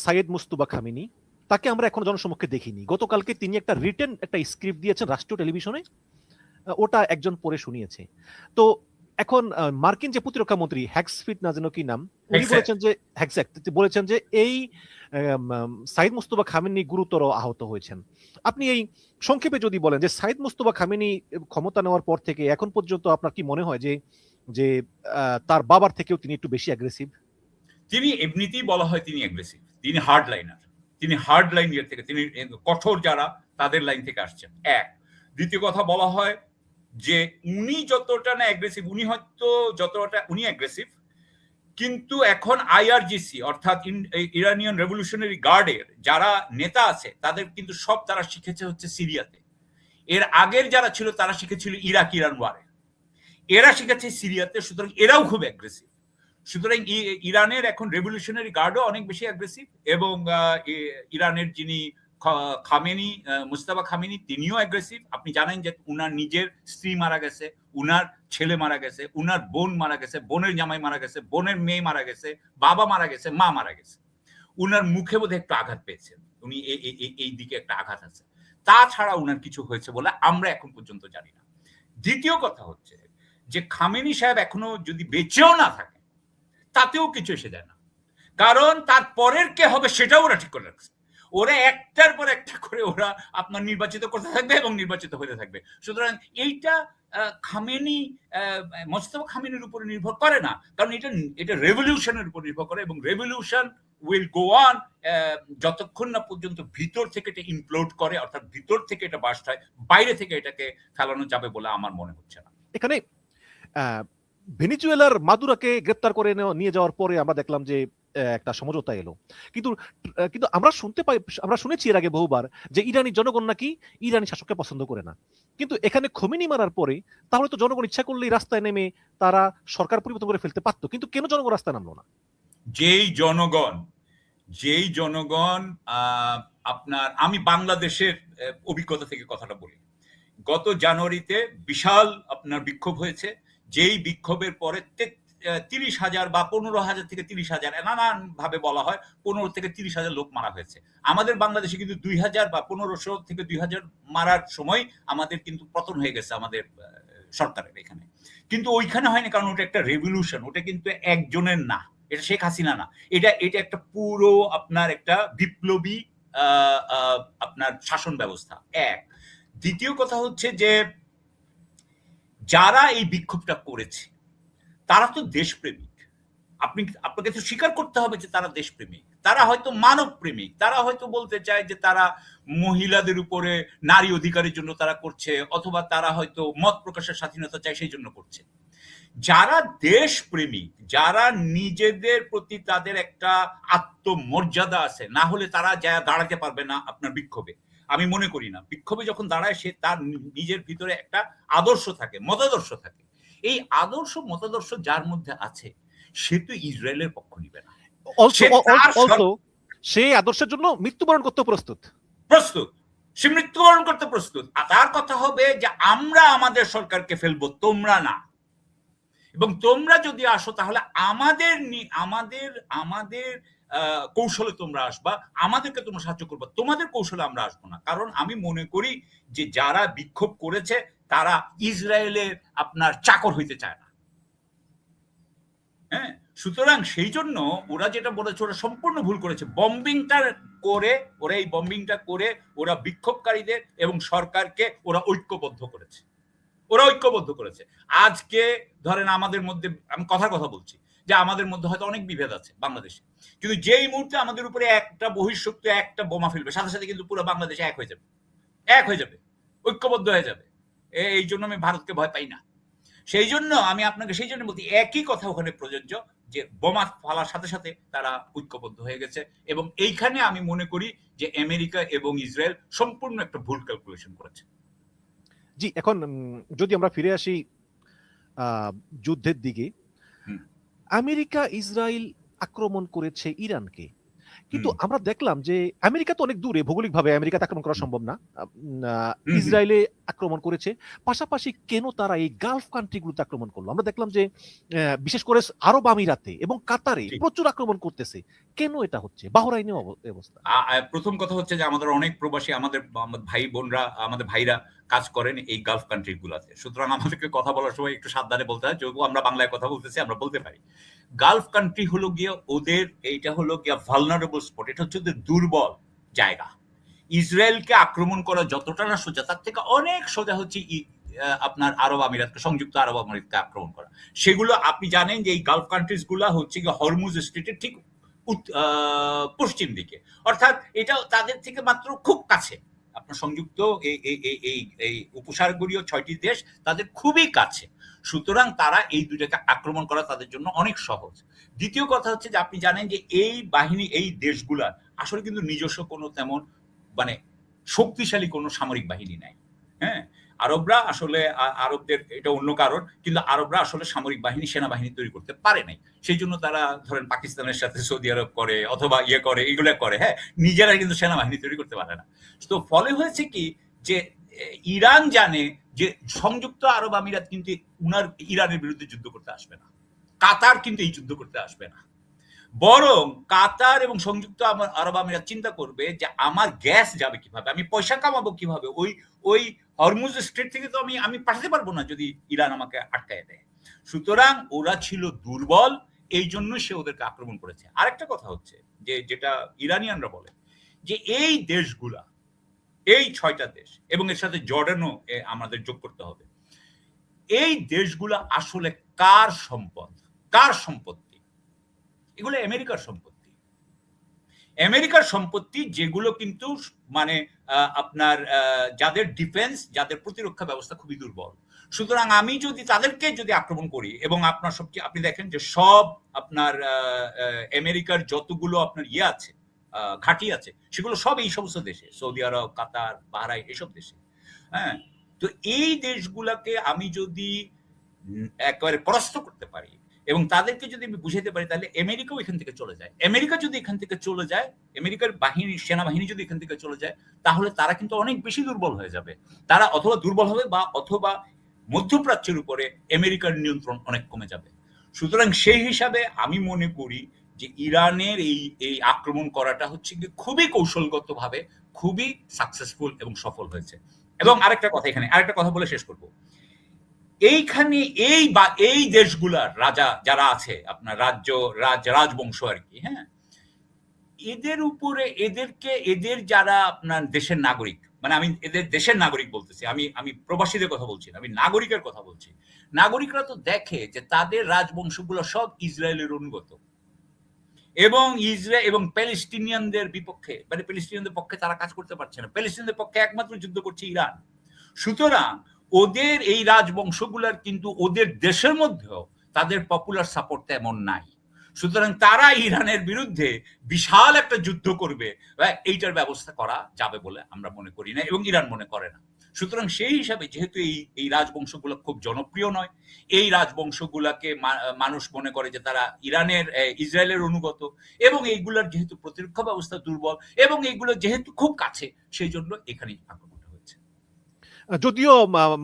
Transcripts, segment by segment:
Syed Mustafa Khamenei, তাকে আমরা এখনো জনসমক্ষে দেখিনি। গতকালকে তিনি একটা রিটেন একটা স্ক্রিপ্ট দিয়েছেন রাষ্ট্রীয় টেলিভিশনে, ওটা একজন পড়ে শুনিয়েছে। তো এখন মার্কিন যে প্রতিরক্ষা মন্ত্রী হ্যাক্সফিট না যেন কি নাম, উনি বলেছেন যে এই সাইদ মুস্তফা খামেনি গুরুতর আহত হয়েছেন। আপনি এই সংক্ষেপে যদি বলেন যে সাইদ মুস্তফা খামেনি ক্ষমতা নেওয়ার পর থেকে এখন পর্যন্ত আপনার কি মনে হয় যে যে তার বাবার থেকেও তিনি একটু বেশি অ্যাগ্রেসিভ? তিনি এমনিতেই বলা হয় তিনি অ্যাগ্রেসিভ, তিনি হার্ড লাইনার, তিনি হার্ড লাইন থেকে, তিনি কঠোর যারা তাদের লাইন থেকে আসছেন। এক, দ্বিতীয় কথা বলা হয় যে উনি যতটা না অ্যাগ্রেসিভ, উনি হয়তো যতটা উনি অ্যাগ্রেসিভ, কিন্তু এখন আইআরজিসি অর্থাৎ ইরানিয়ান রেভলিউশনারি গার্ডের যারা নেতা আছে তাদের কিন্তু সব তারা শিখেছে হচ্ছে সিরিয়াতে। এর আগের যারা ছিল তারা শিখেছিল ইরাক ইরান ওয়ারে, এরা শিখেছে সিরিয়াতে, সুতরাং এরাও খুব অ্যাগ্রেসিভ। সুতরাং ইরানের এখন রেভলিউশনারি গার্ডও অনেক বেশি অ্যাগ্রেসিভ, এবং ইরানের যিনি খামেনি, মুস্তাফা খামেনি, তিনিও অ্যাগ্রেসিভ। আপনি জানেন যে উনার নিজের স্ত্রী মারা গেছে, উনার ছেলে মারা গেছে, উনার বোন মারা গেছে, বোনের জামাই মারা গেছে, বোনের মেয়ে মারা গেছে, বাবা মারা গেছে, মা মারা গেছে। উনার মুখে বোধহয় একটু আঘাত পেয়েছেন, উনি এই দিকে একটা আঘাত আছে। তাছাড়া উনার কিছু হয়েছে বলে আমরা এখন পর্যন্ত জানি না। দ্বিতীয় কথা হচ্ছে যে খামেনি সাহেব এখনো যদি বেঁচেও না থাকে তাতেও কিছু এসে যায় না, কারণ তার পরের কে হবে সেটাও ওরা ঠিক করে রাখছে। ওরা একটার পর একটা করে ওরা আপনার নির্বাচিত করতে থাকবে এবং নির্বাচিত হতে থাকবে। সুতরাং এইটা খামেনি, মোস্তফা খামেনির উপরে নির্ভর করে না, কারণ এটা রেভলিউশনের উপর নির্ভর করে, এবং রেভলিউশন উইল গো অন যতক্ষণ না পর্যন্ত ভিতর থেকে এটা ইমপ্লোড করে, অর্থাৎ ভিতর থেকে এটা বাস্ট হয়, বাইরে থেকে এটাকে ফেলানো যাবে বলে আমার মনে হচ্ছে না। এখানে ভেনিজুয়েলার মাদুরাকে গ্রেপ্তার করে নিয়ে যাওয়ার পরে আমরা দেখলাম যে একটা সমঝোতা এলো, কিন্তু কিন্তু আমরা শুনেছি এর আগে বহুবার যে ইরানি জনগণ নাকি ইরানি শাসককে পছন্দ করে না। কিন্তু এখানে খোমেনি মারার পরে তাহলে তো জনগণ ইচ্ছা করলেই রাস্তায় নেমে তারা সরকার পরিবর্তন করে ফেলতে পারতো, কিন্তু কেন জনগণ রাস্তায় নামলো না? যেই জনগণ আপনার, আমি বাংলাদেশের অভিজ্ঞতা থেকে কথাটা বলি, গত জানুয়ারিতে বিশাল আপনার বিক্ষোভ হয়েছে, যেই বিক্ষোভের পরে 30,000 বা 15,000 থেকে 30,000, নানান ভাবে বলা হয় 15 থেকে 30,000 লোক মারা হয়েছে। আমাদের বাংলাদেশে কিন্তু 2,000 বা 1500 থেকে 2,000 মারার সময় আমাদের কিন্তু পতন হয়ে গেছে আমাদের সরকারের এখানে, কিন্তু ওইখানে হয়নি, কারণ ওটা একটা রেভলিউশন, ওটা কিন্তু একজনের না, এটা শেখ হাসিনা না, এটা একটা পুরো আপনার একটা বিপ্লবী আপনার শাসন ব্যবস্থা। এক, দ্বিতীয় কথা হচ্ছে যে যারা এই বিক্ষোভটা করেছে তারা তো দেশপ্রেমিক, আপনাকে তো স্বীকার করতে হবে যে তারা দেশপ্রেমিক, তারা হয়তো মানব প্রেমিক, তারা হয়তো বলতে চায় যে তারা মহিলাদের উপরে নারী অধিকারের জন্য তারা করছে, অথবা তারা হয়তো মত প্রকাশের স্বাধীনতা চায় সেই জন্য করছে। যারা দেশপ্রেমিক, যারা নিজেদের প্রতি তাদের একটা আত্মমর্যাদা আছে, না হলে তারা যা দাঁড়াতে পারবে না আপনার বিক্ষোভে। আমি মনে করি না বিক্ষোভে যখন দাঁড়ায় সে তার নিজের ভিতরে একটা আদর্শ থাকে, মতাদর্শ থাকে। এই আদর্শ মতাদর্শ যার মধ্যে আছে সে তো ইসরায়েলের পক্ষ নিবে না, সে আদর্শের জন্য মৃত্যুবরণ করতে প্রস্তুত, সে মৃত্যুবরণ করতে প্রস্তুত। তার কথা হবে যে আমরা আমাদের সরকারকে ফেলবো, তোমরা না, এবং তোমরা যদি আসো তাহলে আমাদের আমাদের কৌশলে তোমরা আসবা, আমাদেরকে তোমরা সাহায্য করবা, তোমাদের কৌশলে আমরা আসবো না। কারণ আমি মনে করি যে যারা বিক্ষোভ করেছে তারা ইসরায়েলের আপনার চাকর হইতে চায় না। হ্যাঁ, সুতরাং সেই জন্য ওরা যেটা বলেছে ওরা সম্পূর্ণ ভুল করেছে। এই বম্বিংটা করে ওরা বিক্ষোভকারীদের এবং সরকারকে ওরা ঐক্যবদ্ধ করেছে। আজকে ধরেন আমাদের মধ্যে, আমি কথা বলছি যে আমাদের মধ্যে হয়তো অনেক বিভেদ আছে বাংলাদেশে, কিন্তু যেই মুহূর্তে আমাদের উপরে একটা বহিঃশক্তি একটা বোমা ফেলবে, সাথে সাথে কিন্তু পুরো বাংলাদেশ এক হয়ে যাবে, ঐক্যবদ্ধ হয়ে যাবে। এই জন্য আমি ভারতকে ভয় পাই না। সেই জন্য আমি আপনাকে সেই জন্য বলছি একই কথা ওখানে প্রযোজ্য, যে বোমা ফালার সাথে সাথে তারা ঐক্যবদ্ধ হয়ে গেছে, এবং এইখানে আমি মনে করি যে আমেরিকা এবং ইসরায়েল সম্পূর্ণ একটা ভুল ক্যালকুলেশন করেছে। জি, এখন যদি আমরা ফিরে আসি যুদ্ধের দিকে, আমেরিকা ইসরায়েল আক্রমণ করেছে ইরানকে, কিন্তু আমরা দেখলাম যে আমেরিকা তো অনেক দূরে ভৌগোলিকভাবে, আমেরিকাতে আক্রমণ করা সম্ভব না, ইসরায়েলে আক্রমণ করেছে। পাশাপাশি কেন তারা এই গালফ কান্ট্রিগুলোতে আক্রমণ করলো? আমরা দেখলাম যে বিশেষ করে আরব আমিরাতে এবং কাতারে প্রচুর আক্রমণ করতেছে। কেন এটা হচ্ছে? বাহরাইনে অবস্থা। প্রথম কথা হচ্ছে যে আমাদের অনেক প্রবাসী আমাদের ভাই বোনরা আমাদের ভাইরা কাজ করেন এই গালফ কান্ট্রি গুলাতে, সুতরাং আমাদেরকে কথা বলার সময় একটু সাবধানে বলতে হয়। যদিও আমরা বাংলায় কথা বলতেছি, আমরা বলতে পারি গালফ কান্ট্রি হলো গিয়ে ওদের, এইটা হলো গিয়ে ভালনারেবল স্পট, এটা হচ্ছে ওদের দুর্বল জায়গা। ইসরায়েলকে আক্রমণ করা যতটা না সোজা, তার থেকে অনেক সোজা হচ্ছে আপনার আরব আমিরাতকে, সংযুক্ত আরব আমিরাতকে আক্রমণ করা। সেগুলো আপনি জানেন যে এই গালফ কান্ট্রিজ গুলা হচ্ছে গিয়ে হরমুজ স্ট্রেটের ঠিক পশ্চিম দিকে, অর্থাৎ এটা তাদের থেকে মাত্র খুব কাছে। আপনার সংযুক্ত এই উপসাগরীয় 6টি দেশ তাদের খুবই কাছে, সুতরাং তারা এই দুটাকে আক্রমণ করা তাদের জন্য অনেক সহজ। দ্বিতীয় কথা হচ্ছে যে আপনি জানেন যে এই বাহিনী, এই দেশগুলার আসলে কিন্তু নিজস্ব কোনো তেমন মানে শক্তিশালী কোনো সামরিক বাহিনী নাই। হ্যাঁ, আরবরা আসলে আরবদের এটা অন্য কারণ, কিন্তু আরবরা আসলে সামরিক বাহিনী, সেনাবাহিনী তৈরি করতে পারে নাই। সেই জন্য তারা ধরেন পাকিস্তানের সাথে সৌদি আরব করে অথবা করে, এগুলো করে, হ্যাঁ, নিজেরা কিন্তু সেনাবাহিনী তৈরি করতে পারে না। তো ফলে হয়েছে কি যে ইরান জানে যে সংযুক্ত আরব আমিরাত কিন্তু ইরানের বিরুদ্ধে যুদ্ধ করতে আসবে না, কাতার কিন্তু এই যুদ্ধ করতে আসবে না, বরং কাতার এবং সংযুক্ত আরব আমিরাত চিন্তা করবে যে আমার গ্যাস যাবে কিভাবে, আমি পয়সা কামাবো কিভাবে, ওই হরমুজ স্ট্রেট থেকে তো আমি পাঠাতে পারবো না যদি ইরান আমাকে আটকায় দেয়। সুতরাং ওরা ছিল দুর্বল, এই জন্য সে ওদেরকে আক্রমণ করেছে। আরেকটা কথা হচ্ছে যে যেটা ইরানিয়ানরা বলে যে এই দেশগুলা, এই 6টা দেশ এবং এর সাথে জর্ডানও আমাদের যোগ করতে হবে, এই দেশগুলা আসলে কার সম্পদ, কার সম্পত্তি? এগুলো আমেরিকার সম্পত্তি। আমেরিকার সম্পত্তি, যেগুলো কিন্তু মানে আপনার যাদের ডিফেন্স, যাদের প্রতিরক্ষা ব্যবস্থা খুবই দুর্বল। সুতরাং আমি যদি তাদেরকে আক্রমণ করি, এবং আপনার সবচেয়ে আপনি দেখেন যে সব আপনার আমেরিকার যতগুলো আপনার আছে ঘাঁটি আছে, সেগুলো সব এই সমস্ত দেশে, সৌদি আরব, কাতার, বাহরাইন, এসব দেশে। হ্যাঁ, তো এই দেশগুলোকে আমি যদি একেবারে পরাস্ত করতে পারি এবং তাদেরকে যদি আমি বুঝাতে পারি, তাহলে আমেরিকাও এখান থেকে চলে যায়। আমেরিকা যদি এখান থেকে চলে যায়, আমেরিকার বাহিনী, সেনাবাহিনী যদি এখান থেকে চলে যায়, তাহলে তারা কিন্তু অনেক বেশি দুর্বল হয়ে যাবে। তারা অথবা দুর্বল হবে বা অথবা মধ্যপ্রাচ্যের উপরে আমেরিকার নিয়ন্ত্রণ অনেক কমে যাবে। সুতরাং সেই হিসাবে আমি মনে করি যে ইরানের এই আক্রমণ করাটা হচ্ছে কি খুবই কৌশলগতভাবে খুবই সাকসেসফুল এবং সফল হয়েছে। এবং আরেকটা কথা বলে শেষ করব। এইখানে এই দেশগুলার রাজা যারা আছে, আপনার রাজবংশ আর কি, হ্যাঁ, এদের উপরে এদের যারা আপনার দেশের নাগরিক, মানে আমি এদের দেশের নাগরিক বলতেছি, আমি প্রবাসীদের কথা বলছি না, আমি নাগরিকের কথা বলছি। নাগরিকরা তো দেখে যে তাদের রাজবংশগুলো সব ইসরায়েলের অনুগত, এবং ইসরায়েল এবং প্যালেস্টিনিয়ানদের বিপক্ষে, মানে প্যালেস্টিনিয়ানদের পক্ষে তারা কাজ করতে পারছে না। প্যালেস্টিনিয়ানদের পক্ষে একমাত্র যুদ্ধ করছে ইরান। সুতরাং ওদের এই রাজবংশগুলার কিন্তু ওদের দেশের মধ্যেও তাদের পপুলার সাপোর্ট তেমন নাই। সুতরাং তারা ইরানের বিরুদ্ধে বিশাল একটা যুদ্ধ করবে, এইটার ব্যবস্থা করা যাবে বলে আমরা মনে করি না, এবং ইরান মনে করে না। সুতরাং সেই হিসাবে যেহেতু এই রাজবংশগুলো খুব জনপ্রিয় নয়, এই রাজবংশগুলাকে মানুষ মনে করে যে তারা ইসরায়েলের অনুগত, এবং এইগুলোর যেহেতু প্রতিরক্ষা ব্যবস্থা দুর্বল, এবং এইগুলো যেহেতু খুব কাছে, সেই জন্য এখানেই আক্রমণটা হয়েছে। যদিও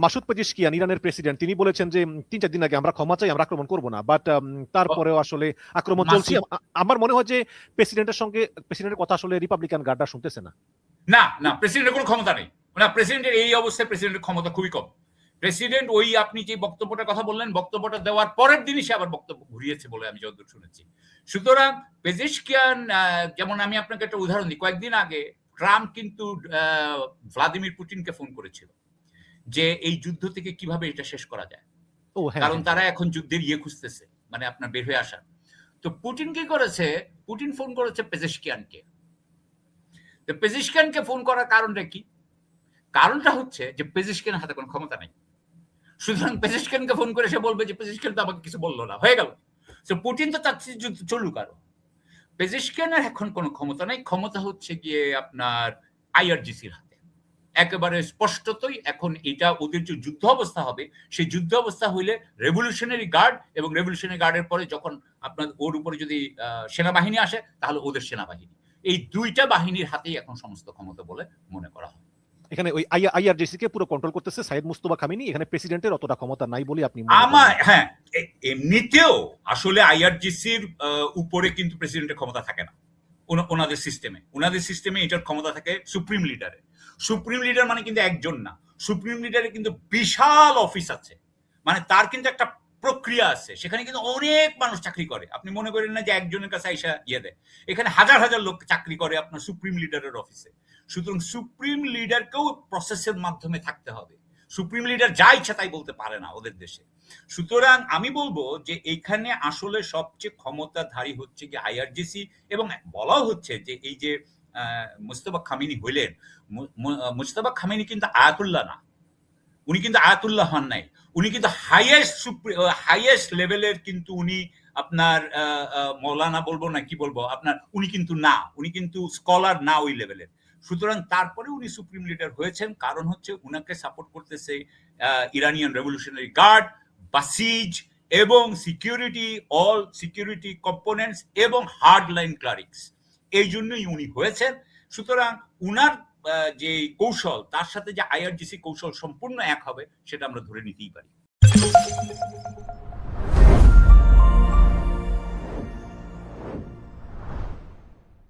মাসুদ পেজিশকিয়ান, ইরানের প্রেসিডেন্ট, তিনি বলেছেন যে 3-4 দিন আগে আমরা ক্ষমা চাই, আমরা আক্রমণ করব না, বাট তারপরেও আসলে আক্রমণ চলছে। আমার মনে হয় যে প্রেসিডেন্টের কথা আসলে রিপাবলিকান গার্ডরা শুনতেছে না। না, প্রেসিডেন্টের কোনো ক্ষমতা নেই। না, প্রেসিডেন্টের এই অবস্থায় প্রেসিডেন্টের ক্ষমতা খুবই কম। প্রেসিডেন্ট আপনি যে বক্তব্যটার কথা বললেন, বক্তব্যটা দেওয়ার পরের দিনই সে আবার বক্তব্য ঘুরিয়েছে বলে আমি যতদূর শুনেছি। সুতরাং পেজিশকিয়ান, যেমন আমি আপনাকে একটা উদাহরণ দিই, কয়েকদিন আগে ট্রাম্প কিন্তু ভ্লাদিমির পুতিনকে ফোন করেছিল যে এই যুদ্ধ থেকে কিভাবে এটা শেষ করা যায়, কারণ তারা এখন যুদ্ধের খুঁজতেছে, মানে আপনার বের হয়ে আসা। তো পুতিন কি করেছে? পুতিন ফোন করেছে পেজিশকিয়ানকে। তো পেজিশকিয়ানকে ফোন করার কারণটা কি? কারণটা হচ্ছে যে পেজিশকিয়ানের হাতে কোনো ক্ষমতা নেই। সুতরাং পেজিশকিয়ানকে ফোন করে সে বলবে যে পেজিশকিয়ান তো আমাকে কিছু বললো না, হয়ে গেল। তো পুতিন তো চাচ্ছে যুদ্ধ চলুক আরো। পেজিশকিয়ানের এখন কোনো ক্ষমতা নেই, ক্ষমতা হচ্ছে গিয়ে আপনার আইআরজিসির হাতে। একেবারে স্পষ্টতই এখন এটা ওদের যে যুদ্ধ অবস্থা হবে, সেই যুদ্ধ অবস্থা হইলে রেভলিউশনারি গার্ড, এবং রেভলিউশনারি গার্ডের পরে যখন আপনার ওর উপরে যদি সেনাবাহিনী আসে, তাহলে ওদের সেনাবাহিনী, এই দুইটা বাহিনীর হাতেই এখন সমস্ত ক্ষমতা বলে মনে করা হয়। এখানে ওই আইআরজিসি কে পুরো কন্ট্রোল করতেছে সাইদ মুস্তফা খামেনি, এখানে প্রেসিডেন্টের অতটা ক্ষমতা নাই বলে আপনি মনে আমার করেন? হ্যাঁ, এমনিতেও আসলে আইআরজিসির উপরে কিন্তু প্রেসিডেন্টের ক্ষমতা থাকে না ওনাদের সিস্টেমে এটার ক্ষমতা থাকে সুপ্রিম লিডারের। সুপ্রিম লিডার মানে কিন্তু একজন না, সুপ্রিম লিডারের কিন্তু বিশাল অফিস আছে, মানে তার কিন্তু একটা প্রক্রিয়া আছে, সেখানে কিন্তু অনেক মানুষ চাকরি করে। আপনি মনে করেন না যে একজনের কাছে আইসা ইয়ে দেয়, এখানে হাজার হাজার লোক চাকরি করে আপনার সুপ্রিম লিডারের অফিসে। সুতরাং সুপ্রিম লিডারকেও প্রসেসের মাধ্যমে থাকতে হবে, সুপ্রিম লিডার যা ইচ্ছা তাই বলতে পারে না ওদের দেশে। সুতরাং আমি বলবো যে এখানে আসলে সবচেয়ে ক্ষমতাধারী হচ্ছে কি আইআরজিসি, এবং বলা হচ্ছে যে এই যে মুস্তফা খামেনি হইলেন, মুস্তফা খামেনি কিন্তু আয়াতুল্লাহ না, উনি কিন্তু আয়াতুল্লাহ হন নাই, উনি কিন্তু হাইয়েস্ট লেভেলের কিন্তু উনি আপনার মৌলানা বলবো না কি বলবো আপনার, উনি কিন্তু না, উনি কিন্তু স্কলার না ওই লেভেলের। সুতরাং তারপরে উনি সুপ্রিম লিডার হয়েছেন, কারণ হচ্ছে উনাকে সাপোর্ট করতেছে ইরানিয়ান রেভলিউশনারি গার্ড, বাসিজ এবং অল সিকিউরিটি কম্পোনেন্টস এবং হার্ড লাইন ক্লারিক্স, এই জন্যই উনি হয়েছেন। সুতরাং উনার যে কৌশল তার সাথে যে আইআরজিসি কৌশল সম্পূর্ণ এক হবে সেটা আমরা ধরে নিতেই পারি।